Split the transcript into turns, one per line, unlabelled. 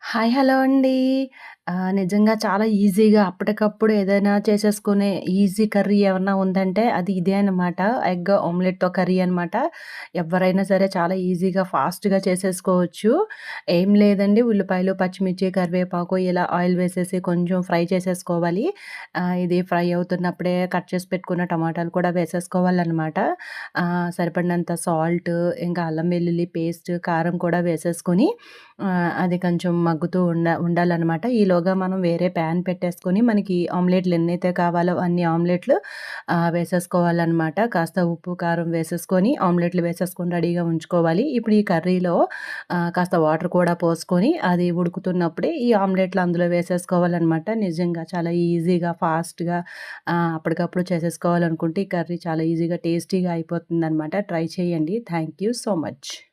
Hello అండి. నిజంగా చాలా ఈజీగా అప్పటికప్పుడు ఏదైనా చేసేసుకునే ఈజీ కర్రీ ఏమన్నా ఉందంటే అది ఇదే అనమాట. ఎగ్ ఆమ్లెట్‌తో కర్రీ అనమాట. ఎవ్వరైనా సరే చాలా ఈజీగా, ఫాస్ట్‌గా చేసేసుకోవచ్చు. ఏం లేదండి, ఉల్లిపాయలు, పచ్చిమిర్చి, కరివేపాకు ఇలా ఆయిల్ వేసేసి కొంచెం ఫ్రై చేసేసుకోవాలి. ఇది ఫ్రై అవుతున్నప్పుడే కట్ చేసి పెట్టుకున్న టమాటాలు కూడా వేసేసుకోవాలనమాట. సరిపడినంత సాల్ట్, ఇంకా అల్లం వెల్లుల్లి పేస్ట్, కారం కూడా వేసేసుకొని అది కొంచెం మగ్గుతూ ఉండాలనమాట. ఈలోగా మనం వేరే ప్యాన్ పెట్టేసుకొని మనకి ఆమ్లెట్‌లు ఎన్నైతే కావాలో అన్ని ఆమ్లెట్‌లు వేసేసుకోవాలనమాట. కాస్త ఉప్పు, కారం వేసేసుకొని ఆమ్లెట్‌లు వేసేసుకొని రెడీగా ఉంచుకోవాలి. ఇప్పుడు ఈ కర్రీలో కాస్త వాటర్ కూడా పోసుకొని అది ఉడుకుతున్నప్పుడే ఈ ఆమ్లెట్‌లు అందులో వేసేసుకోవాలనమాట. నిజంగా చాలా ఈజీగా, ఫాస్ట్‌గా అప్పటికప్పుడు చేసేసుకోవాలనుకుంటే ఈ కర్రీ చాలా ఈజీగా, టేస్టీగా అయిపోతుందనమాట. ట్రై చేయండి. Thank you so much.